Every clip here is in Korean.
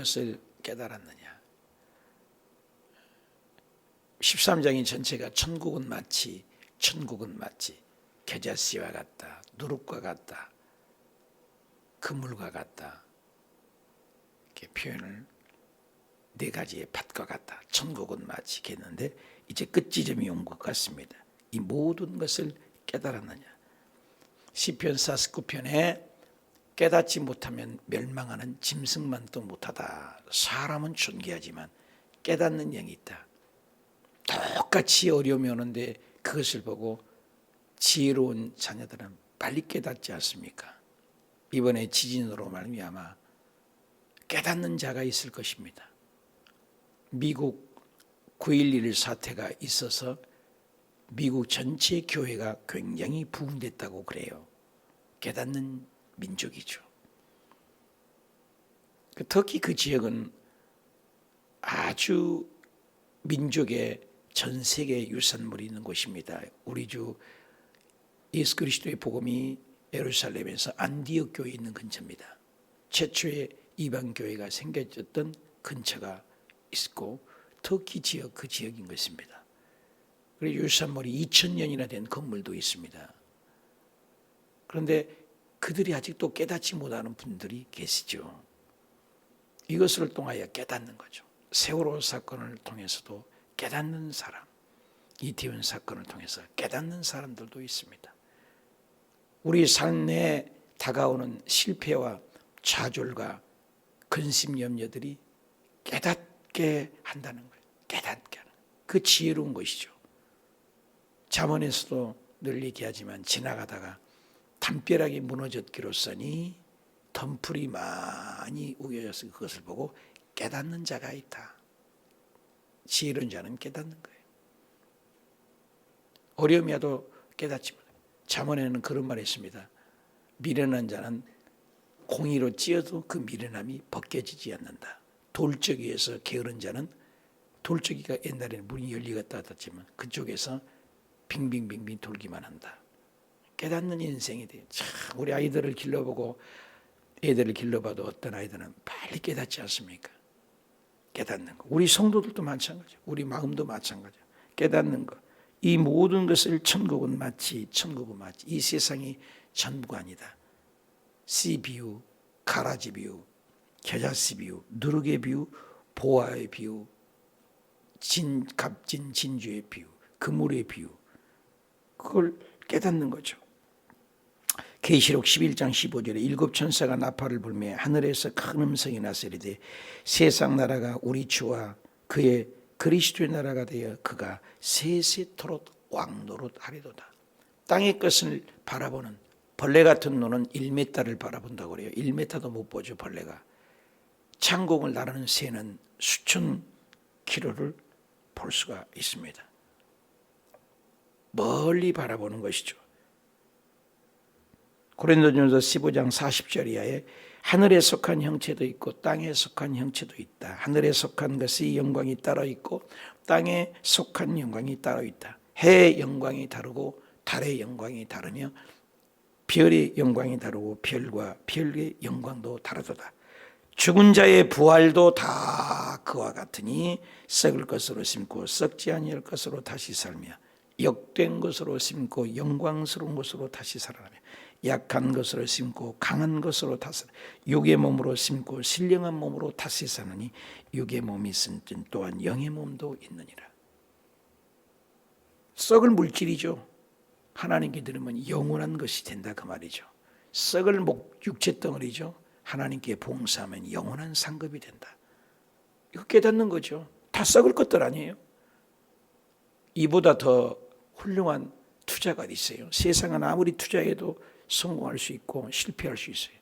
것을 깨달았느냐. 13장이 전체가 천국은 마치 겨자씨와 같다, 누룩과 같다, 그물과 같다, 이렇게 표현을 네 가지의 밭과 같다. 천국은 마치 했는데 이제 끝지점이 온 것 같습니다. 이 모든 것을 깨달았느냐. 시편 49편에 깨닫지 못하면 멸망하는 짐승만도 못하다. 사람은 존귀하지만 깨닫는 영이 있다. 똑같이 어려움이 오는데 그것을 보고 지혜로운 자녀들은 빨리 깨닫지 않습니까? 이번에 지진으로 말미암아 깨닫는 자가 있을 것입니다. 미국 9.11 사태가 있어서 미국 전체 교회가 굉장히 부흥됐다고 그래요. 깨닫는 민족이죠. 특히 그 지역은 아주 민족의 전 세계 유산물이 있는 곳입니다. 우리 주 예수 그리스도의 복음이 예루살렘에서 안디옥 교회에 있는 근처입니다. 최초의 이방 교회가 생겨졌던 근처가 있고 터키 지역 그 지역인 것입니다. 그리고 유산물이 2000년이나 된 건물도 있습니다. 그런데 그들이 아직도 깨닫지 못하는 분들이 계시죠. 이것을 통하여 깨닫는 거죠. 세월호 사건을 통해서도 깨닫는 사람, 이태원 사건을 통해서 깨닫는 사람들도 있습니다. 우리 삶에 다가오는 실패와 좌절과 근심 염려들이 깨닫게 한다는 거예요. 깨닫게 하는 그 지혜로운 것이죠. 잠언에서도 늘 얘기하지만 지나가다가 담벼락이 무너졌기로써니 덤풀이 많이 우겨져서 그것을 보고 깨닫는 자가 있다. 지혜로운 자는 깨닫는 거예요. 어려움이 와도 깨닫지 못해요. 잠언에는 그런 말이 있습니다. 미련한 자는 공의로 찧어도 그 미련함이 벗겨지지 않는다. 돌적이에서 게으른 자는 돌적이가 옛날에는 문이 열리겠다 닫았지만 그쪽에서 빙빙빙빙 돌기만 한다. 깨닫는 인생이 돼요. 참 우리 아이들을 길러보고 애들을 길러봐도 어떤 아이들은 빨리 깨닫지 않습니까? 깨닫는 거. 우리 성도들도 마찬가지죠. 우리 마음도 마찬가지죠. 깨닫는 거. 이 모든 것을 천국은 마치 이 세상이 전부가 아니다. 씨 비유, 가라지 비유, 겨자씨 비유, 누룩의 비유, 보화의 비유, 값진 진주의 비유, 그물의 비유. 그걸 깨닫는 거죠. 계시록 11장 15절에 일곱 천사가 나팔을 불며 하늘에서 큰 음성이 나서 이르되 세상 나라가 우리 주와 그의 그리스도의 나라가 되어 그가 세세토록 왕노릇 하리도다. 땅의 것을 바라보는 벌레 같은 눈은 1m를 바라본다고 그래요. 1m도 못 보죠, 벌레가. 창공을 나르는 새는 수천 킬로를 볼 수가 있습니다. 멀리 바라보는 것이죠. 고린도전서 15장 40절 이하에 하늘에 속한 형체도 있고 땅에 속한 형체도 있다. 하늘에 속한 것이 영광이 따로 있고 땅에 속한 영광이 따로 있다. 해의 영광이 다르고 달의 영광이 다르며 별의 영광이 다르고 별과 별의 영광도 다르도다. 죽은 자의 부활도 다 그와 같으니 썩을 것으로 심고 썩지 아니할 것으로 다시 살며 역된 것으로 심고 영광스러운 것으로 다시 살아나며 약한 것으로 심고 강한 것으로 다시 육의 몸으로 심고 신령한 몸으로 다시 사느니 육의 몸이 있은 또한 영의 몸도 있느니라. 썩을 물질이죠. 하나님께 들으면 영원한 것이 된다 그 말이죠. 썩을 육체 덩어리죠. 하나님께 봉사하면 영원한 상급이 된다. 이거 깨닫는 거죠. 다 썩을 것들 아니에요. 이보다 더 훌륭한 투자가 있어요. 세상은 아무리 투자해도 성공할 수 있고 실패할 수 있어요.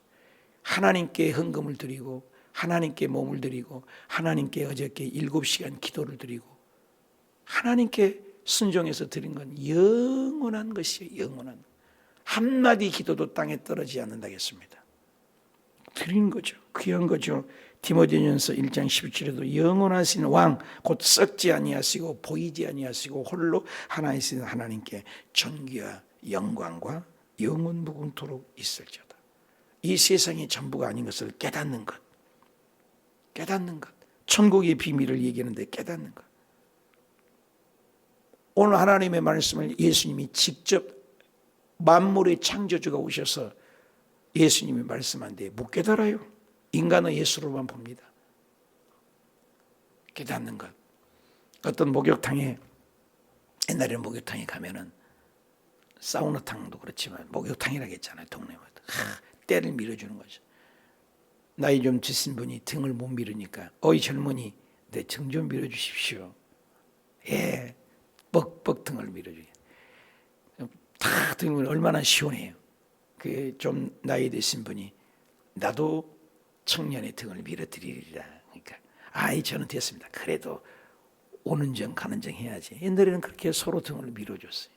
하나님께 헌금을 드리고 하나님께 몸을 드리고 하나님께 어저께 7시간 기도를 드리고 하나님께 순종해서 드린 건 영원한 것이에요. 영원한. 한마디 기도도 땅에 떨어지지 않는다겠습니다. 드린 거죠. 귀한 거죠. 디모데전서 1장 17절에도 영원하신 왕 곧 썩지 아니하시고 보이지 아니하시고 홀로 하나이신 하나님께 존귀와 영광과 영원 무궁토록 있을지어다. 이 세상이 전부가 아닌 것을 깨닫는 것. 깨닫는 것. 천국의 비밀을 얘기하는데 깨닫는 것. 오늘 하나님의 말씀을 예수님이 직접 만물의 창조주가 오셔서 예수님이 말씀한데 못 깨달아요. 인간은 예수로만 봅니다. 깨닫는 것. 어떤 목욕탕에, 옛날에는 목욕탕에 가면은 사우나탕도 그렇지만 목욕탕이라고 했잖아요. 동네마다. 때를 밀어주는 거죠. 나이 좀 드신 분이 등을 못 밀으니까 어이 젊은이 내 등 좀 밀어주십시오. 예, 뻑뻑 등을 밀어주게. 다 등을 얼마나 시원해요. 그 좀 나이 드신 분이 나도 청년의 등을 밀어드리리라. 그러니까 아이 저는 됐습니다. 그래도 오는 정 가는 정 해야지. 옛날에는 그렇게 서로 등을 밀어줬어요.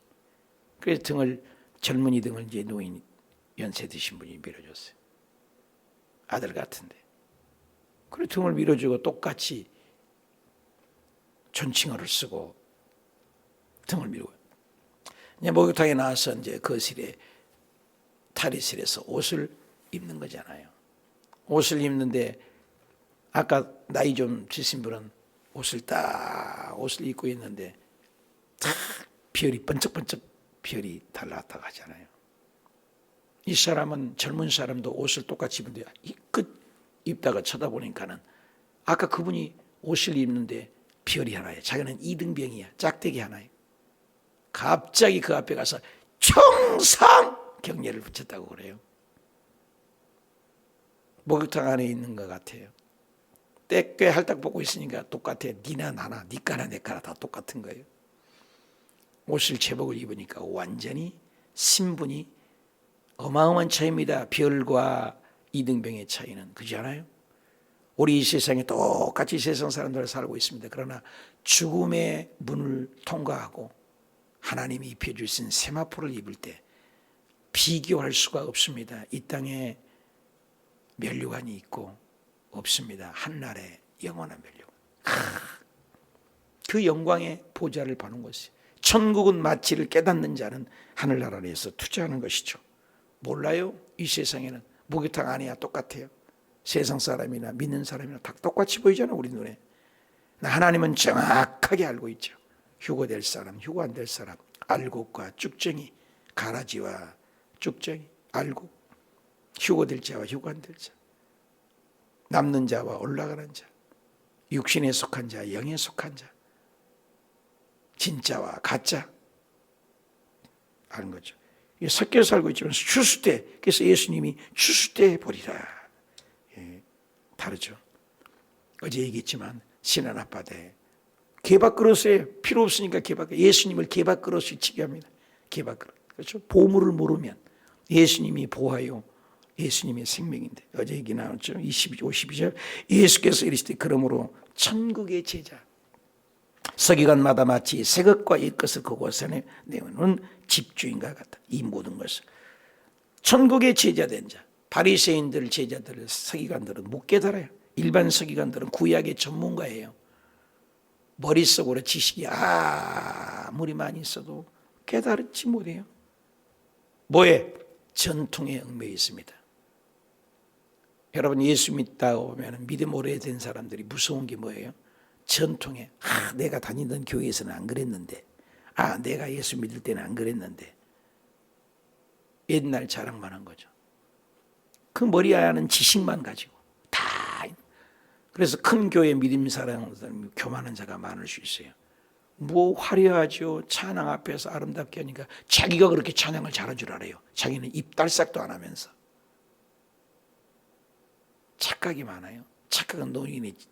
그래서 등을 젊은이 등을 이제 노인 연세 드신 분이 밀어줬어요. 아들 같은데. 그래 등을 밀어주고 똑같이 존칭어를 쓰고 등을 밀고. 이제 목욕탕에 나와서 이제 거실에 탈의실에서 옷을 입는 거잖아요. 옷을 입는데 아까 나이 좀 드신 분은 옷을 입고 있는데 다 별이 번쩍번쩍 별이 달라왔다고 하잖아요. 이 사람은 젊은 사람도 옷을 똑같이 입는데 끝 입다가 쳐다보니까는 아까 그분이 옷을 입는데 별이 하나예요. 자기는 이등병이야. 짝대기 하나예요. 갑자기 그 앞에 가서 청상 경례를 붙였다고 그래요. 목욕탕 안에 있는 것 같아요. 때 할딱 보고 있으니까 똑같아. 니나 나나 니까나 내까나 다 똑같은 거예요. 옷을 제복을 입으니까 완전히 신분이 어마어마한 차이입니다. 별과 이등병의 차이는. 그렇지 않아요? 우리 이 세상에 똑같이 세상 사람들 살고 있습니다. 그러나 죽음의 문을 통과하고 하나님이 입혀주신 세마포를 입을 때 비교할 수가 없습니다. 이 땅에 면류관이 있고 없습니다. 한날에 영원한 면류관. 그 영광의 보좌를 보는 것이 천국은 마치를 깨닫는 자는 하늘나라에서 투자하는 것이죠. 몰라요? 이 세상에는 목욕탕 안이야 똑같아요. 세상 사람이나 믿는 사람이나 다 똑같이 보이잖아 우리 눈에. 하나님은 정확하게 알고 있죠. 휴거될 사람, 휴거 안 될 사람, 알곡과 쭉정이, 가라지와 쭉정이, 알곡, 휴거될 자와 휴거 안 될 자, 남는 자와 올라가는 자, 육신에 속한 자, 영에 속한 자, 진짜와 가짜 아는 거죠. 섞여 살고 있지만 추수 때, 그래서 예수님이 추수 때 보리라. 예, 다르죠. 어제 얘기했지만 신안 앞바다에 개밥그릇에 필요 없으니까 개밥, 예수님을 개밥그릇이 치게 합니다. 개밥그릇. 그렇죠? 보물을 모르면 예수님이 보아요. 예수님의 생명인데 어제 얘기 나왔죠. 52절 예수께서 이르시되 그러므로 천국의 제자 서기관마다 마치 새 것과 옛 것을 그곳에 내오는 집주인과 같다. 이 모든 것을 천국의 제자 된 자, 바리새인들 제자들을 서기관들은 못 깨달아요. 일반 서기관들은 구약의 전문가예요. 머릿속으로 지식이 아무리 많이 있어도 깨달지 못해요. 뭐에? 전통에 얽매여 있습니다. 여러분 예수 믿다고 보면 믿음 오래된 사람들이 무서운 게 뭐예요? 전통에 내가 다니던 교회에서는 안 그랬는데 내가 예수 믿을 때는 안 그랬는데 옛날 자랑만 한 거죠. 그 머리에 하는 지식만 가지고 다. 그래서 큰 교회 믿음 사람들 교만한 자가 많을 수 있어요. 뭐 화려하죠. 찬양 앞에서 아름답게 하니까 자기가 그렇게 찬양을 잘할 줄 알아요. 자기는 입 딸싹도 안 하면서. 착각이 많아요. 착각은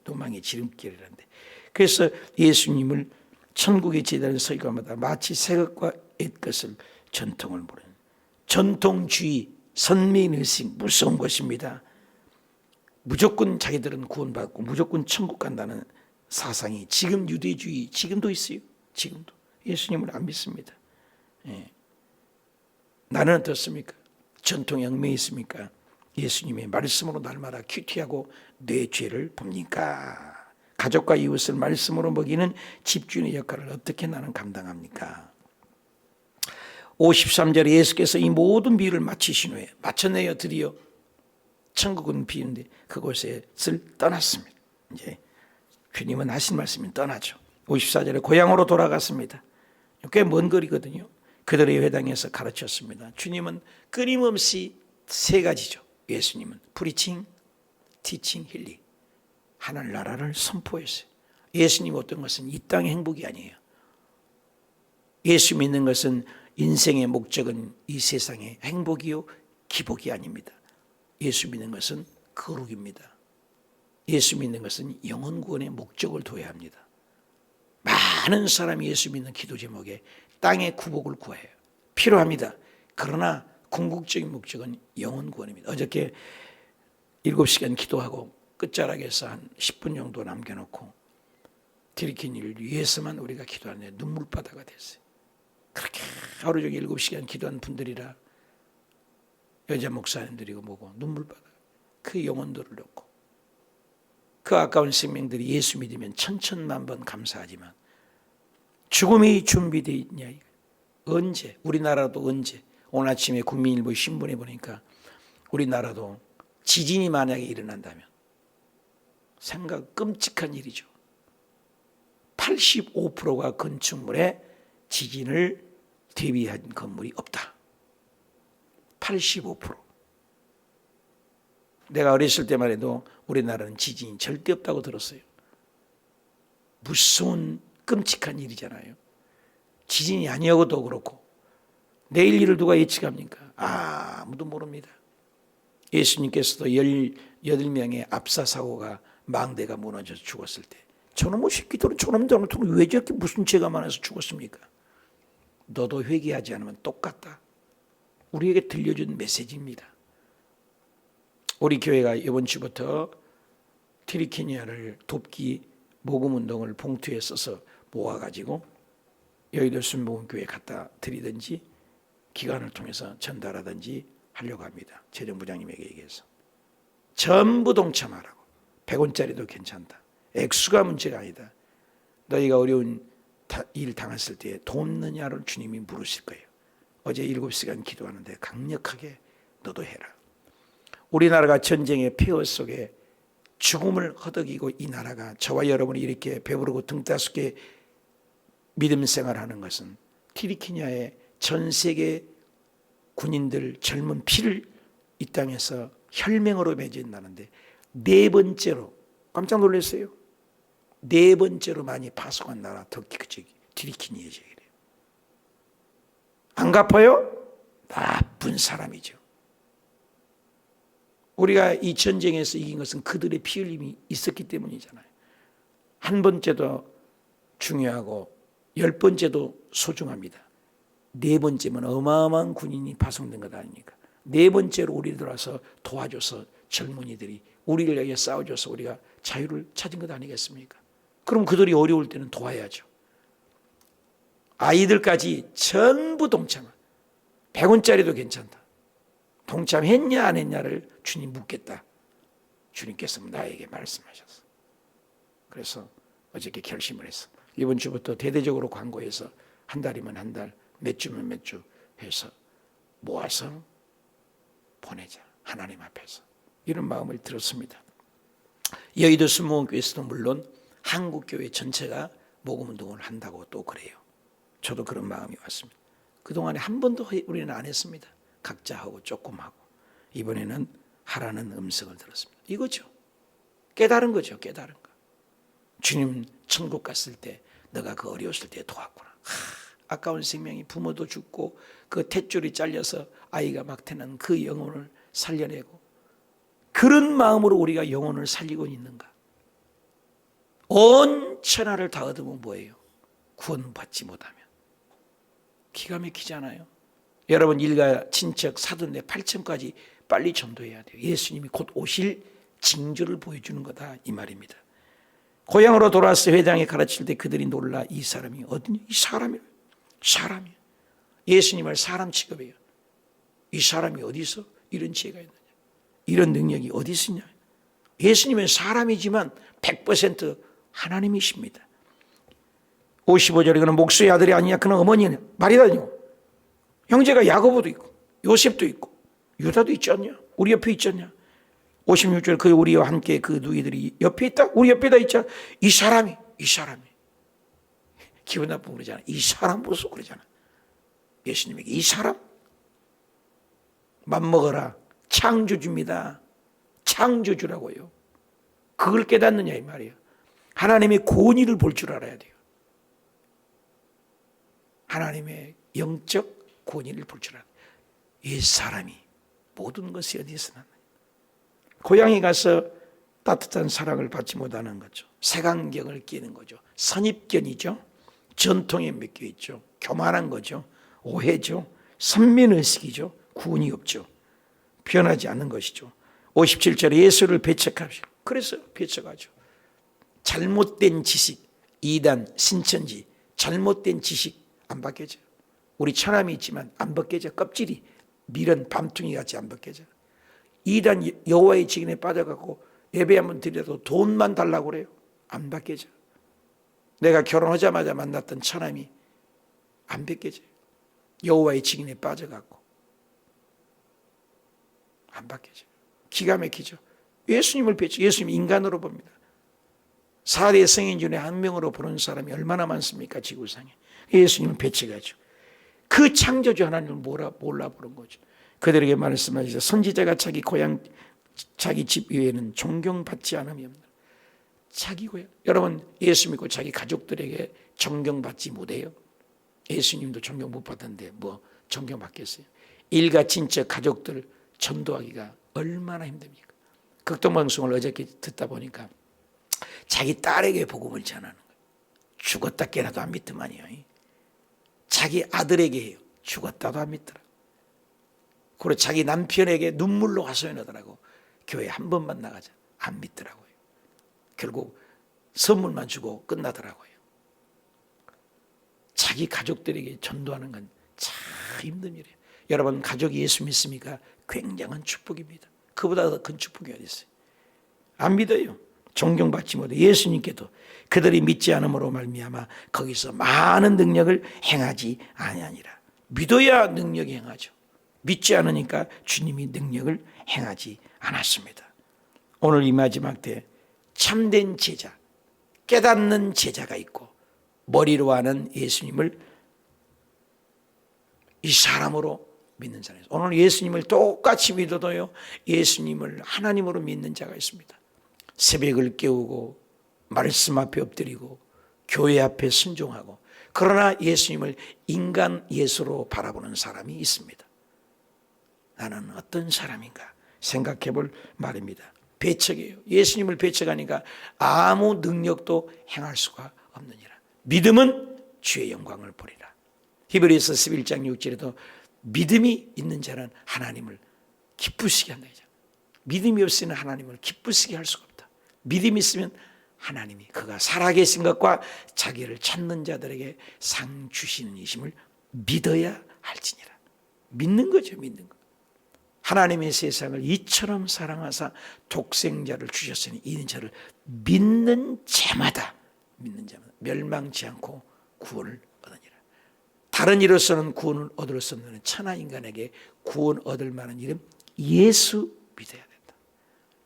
노망의 지름길이란데. 그래서 예수님을 천국의 제자를 서기관마다 마치 새 것과 옛 것을 전통을 모르는 전통주의, 선민의식 무서운 것입니다. 무조건 자기들은 구원받고 무조건 천국 간다는 사상이 지금 유대주의 지금도 있어요. 지금도 예수님을 안 믿습니다. 예. 나는 어떻습니까? 전통에 얽매여 있습니까? 예수님의 말씀으로 날마다 큐티하고 내 죄를 봅니까? 가족과 이웃을 말씀으로 먹이는 집주인의 역할을 어떻게 나는 감당합니까? 53절에 예수께서 이 모든 비유를 마치신 후에 마쳤네요. 드디어 천국은 비유인데 그곳을 떠났습니다. 이제 주님은 하신 말씀이 떠나죠. 54절에 고향으로 돌아갔습니다. 꽤 먼 거리거든요. 그들의 회당에서 가르쳤습니다. 주님은 끊임없이 세 가지죠. 예수님은 프리칭, 티칭, 힐링. 하늘나라를 선포했어요. 예수님 어떤 것은 이 땅의 행복이 아니에요. 예수 믿는 것은 인생의 목적은 이 세상의 행복이요 기복이 아닙니다. 예수 믿는 것은 거룩입니다. 예수 믿는 것은 영혼 구원의 목적을 둬야 합니다. 많은 사람이 예수 믿는 기도 제목에 땅의 구복을 구해요. 필요합니다. 그러나 궁극적인 목적은 영혼 구원입니다. 어저께 7시간 기도하고 끝자락에서 한 10분 정도 남겨놓고 들이킨 일을 위해서만 우리가 기도하는데 눈물바다가 됐어요. 그렇게 하루 종일 7시간 기도한 분들이라 여자 목사님들이고 뭐고 눈물바다. 그 영혼들을 놓고 그 아까운 생명들이 예수 믿으면 천천만 번 감사하지만 죽음이 준비되어 있냐. 언제? 우리나라도 언제? 오늘 아침에 국민일보 신문에 보니까 우리나라도 지진이 만약에 일어난다면 생각 끔찍한 일이죠. 85%가 건축물에 지진을 대비한 건물이 없다. 85%. 내가 어렸을 때만 해도 우리나라는 지진이 절대 없다고 들었어요. 무서운 끔찍한 일이잖아요. 지진이 아니어도 그렇고 내일 일을 누가 예측합니까? 아무도 모릅니다. 예수님께서도 18명의 압사 사고가 망대가 무너져서 죽었을 때 저놈의 새끼들은 저놈들은 왜 저렇게 무슨 죄가 많아서 죽었습니까? 너도 회개하지 않으면 똑같다. 우리에게 들려준 메시지입니다. 우리 교회가 이번 주부터 트리키니아를 돕기 모금운동을 봉투에 써서 모아가지고 여의도 순복음교회에 갖다 드리든지 기관을 통해서 전달하든지 하려고 합니다. 재정부장님에게 얘기해서 전부 동참하라고. 100원짜리도 괜찮다. 액수가 문제가 아니다. 너희가 어려운 일 당했을 때 돕느냐를 주님이 물으실 거예요. 어제 7시간 기도하는데 강력하게 너도 해라. 우리나라가 전쟁의 폐허 속에 죽음을 허덕이고 이 나라가 저와 여러분이 이렇게 배부르고 등 따숩게 믿음 생활하는 것은 트리키니아의 전 세계 군인들 젊은 피를 이 땅에서 혈맹으로 맺어진다는데 네 번째로 깜짝 놀랐어요. 네 번째로 많이 파송한 나라 트리키니아죠. 안 갚아요? 나쁜 사람이죠. 우리가 이 전쟁에서 이긴 것은 그들의 피 흘림이 있었기 때문이잖아요. 한 번째도 중요하고 10번째도 소중합니다. 네 번째면 어마어마한 군인이 파송된 것 아닙니까? 네 번째로 우리를 들어와서 도와줘서 젊은이들이 우리를 위해 싸워줘서 우리가 자유를 찾은 것 아니겠습니까? 그럼 그들이 어려울 때는 도와야죠. 아이들까지 전부 동참. 100원짜리도 괜찮다. 동참했냐 안 했냐를 주님 묻겠다. 주님께서 나에게 말씀하셨어. 그래서 어저께 결심을 했어. 이번 주부터 대대적으로 광고해서 한 달이면 한 달, 몇 주면 몇 주 해서 모아서 보내자. 하나님 앞에서. 이런 마음을 들었습니다. 여의도 순복음교회에서도 물론 한국교회 전체가 모금운동을 한다고 또 그래요. 저도 그런 마음이 왔습니다. 그동안에 한 번도 우리는 안 했습니다. 각자 하고 조금 하고. 이번에는 하라는 음성을 들었습니다. 이거죠. 깨달은 거죠. 깨달은 거. 주님 천국 갔을 때 너가 그 어려웠을 때 도왔구나. 아까운 생명이 부모도 죽고 그 탯줄이 잘려서 아이가 막 태어난 그 영혼을 살려내고 그런 마음으로 우리가 영혼을 살리고 있는가. 온 천하를 다 얻으면 뭐예요? 구원받지 못하면. 기가 막히잖아요. 여러분 일가 친척 사돈네 8층까지 빨리 전도해야 돼요. 예수님이 곧 오실 징조를 보여주는 거다 이 말입니다. 고향으로 돌아와서 회당에 가르칠 때 그들이 놀라 이 사람이 어디냐? 이 사람이에요. 예수님을 사람 취급해요. 이 사람이 어디서 이런 지혜가 있느냐? 이런 능력이 어디 있으냐? 예수님은 사람이지만 100% 하나님이십니다. 55절에 그는 목수의 아들이 아니냐? 그는 어머니냐? 말이다니요. 형제가 야고보도 있고 요셉도 있고 유다도 있지 않냐? 우리 옆에 있지 않냐? 56절 그 우리와 함께 그 누이들이 옆에 있다. 우리 옆에다 있잖아. 이 사람이 기분 나쁘고 그러잖아. 이 사람 보소 그러잖아. 예수님에게 이 사람 맘먹어라. 창조주입니다. 창조주라고요. 그걸 깨닫느냐 이 말이에요. 하나님의 권위를 볼 줄 알아야 돼요. 하나님의 영적 권위를 볼 줄 알아야 돼요. 이 사람이 모든 것이 어디에서 났나요? 고향에 가서 따뜻한 사랑을 받지 못하는 거죠. 색안경을 끼는 거죠. 선입견이죠. 전통에 맡겨 있죠. 교만한 거죠. 오해죠. 선민의식이죠. 구원이 없죠. 변하지 않는 것이죠. 57절에 예수를 배척하시고 그래서 배척하죠. 잘못된 지식, 이단, 신천지, 잘못된 지식 안 벗겨져. 우리 처남이 있지만 안 벗겨져. 껍질이 밀은 밤둥이 같이 안 벗겨져. 이단 여호와의 직인에 빠져갖고 예배 한번 드려도 돈만 달라고 그래요. 안 벗겨져. 내가 결혼하자마자 만났던 처남이 안 벗겨져요. 여호와의 직인에 빠져갖고 안 벗겨져. 기가 막히죠. 예수님을 배척. 예수님 인간으로 봅니다. 4대 성인 중에 한 명으로 보는 사람이 얼마나 많습니까? 지구상에. 예수님을 배척하죠. 그 창조주 하나님을 몰라 보는 거죠. 그들에게 말씀하시죠. 선지자가 자기 고향 자기 집 외에는 존경받지 않음이 없다. 자기 고향. 여러분 예수 믿고 자기 가족들에게 존경받지 못해요? 예수님도 존경 못 받았는데 뭐 존경받겠어요? 일가 친척 가족들 전도하기가 얼마나 힘듭니까? 극동방송을 어저께 듣다 보니까 자기 딸에게 복음을 전하는 거예요. 죽었다 깨나도 안 믿더만요. 자기 아들에게 해요. 죽었다도 안 믿더라. 그리고 자기 남편에게 눈물로 하소연하더라고. 교회 한 번만 나가자. 안 믿더라고요. 결국 선물만 주고 끝나더라고요. 자기 가족들에게 전도하는 건 참 힘든 일이에요. 여러분 가족이 예수 믿습니까? 굉장한 축복입니다. 그보다 더 큰 축복이 어디 있어요? 안 믿어요. 존경받지 못해. 예수님께도 그들이 믿지 않음으로 말미암아 거기서 많은 능력을 행하지 아니하니라. 믿어야 능력이 행하죠. 믿지 않으니까 주님이 능력을 행하지 않았습니다. 오늘 이 마지막 때 참된 제자, 깨닫는 제자가 있고 머리로 아는 예수님을 이 사람으로 믿는 사람이 있어요. 오늘 예수님을 똑같이 믿어도요, 예수님을 하나님으로 믿는 자가 있습니다. 새벽을 깨우고 말씀 앞에 엎드리고 교회 앞에 순종하고, 그러나 예수님을 인간 예수로 바라보는 사람이 있습니다. 나는 어떤 사람인가 생각해 볼 말입니다. 배척이에요. 예수님을 배척하니까 아무 능력도 행할 수가 없느니라. 믿음은 주의 영광을 보리라. 히브리서 11장 6절에도 믿음이 있는 자는 하나님을 기쁘시게 한다. 믿음이 없으면 하나님을 기쁘시게 할 수가 없다. 믿음이 있으면 하나님이 그가 살아계신 것과 자기를 찾는 자들에게 상 주시는 이심을 믿어야 할지니라. 믿는 거죠. 믿는 거. 하나님의 세상을 이처럼 사랑하사 독생자를 주셨으니 이는 저를 믿는 자마다 멸망치 않고 구원을 얻으니라. 다른 이로서는 구원을 얻을 수 없는 천하 인간에게 구원 얻을 만한 이름 예수 믿어야 된다.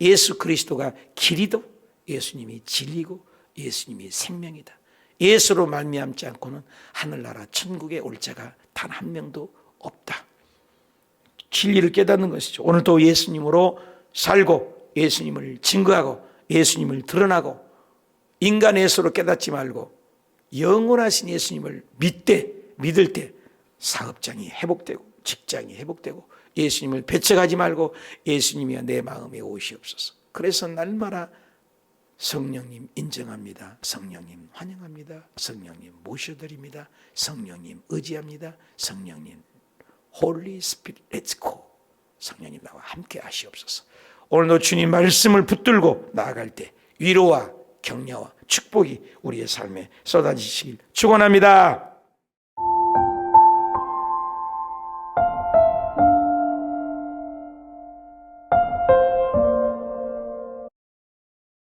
예수 그리스도가 길이도, 예수님이 진리고 예수님이 생명이다. 예수로 말미암지 않고는 하늘나라 천국에 올 자가 단 한 명도 없다. 진리를 깨닫는 것이죠. 오늘도 예수님으로 살고 예수님을 증거하고 예수님을 드러나고 인간 예수로 깨닫지 말고 영원하신 예수님을 믿을 때 사업장이 회복되고 직장이 회복되고 예수님을 배척하지 말고 예수님이여 내 마음에 오시옵소서. 그래서 날마다 성령님 인정합니다. 성령님 환영합니다. 성령님 모셔드립니다. 성령님 의지합니다. 성령님 Holy Spirit, let's go. 성령님 나와 함께 하시옵소서. 오늘도 주님 말씀을 붙들고 나아갈 때 위로와 격려와 축복이 우리의 삶에 쏟아지시길 축원합니다.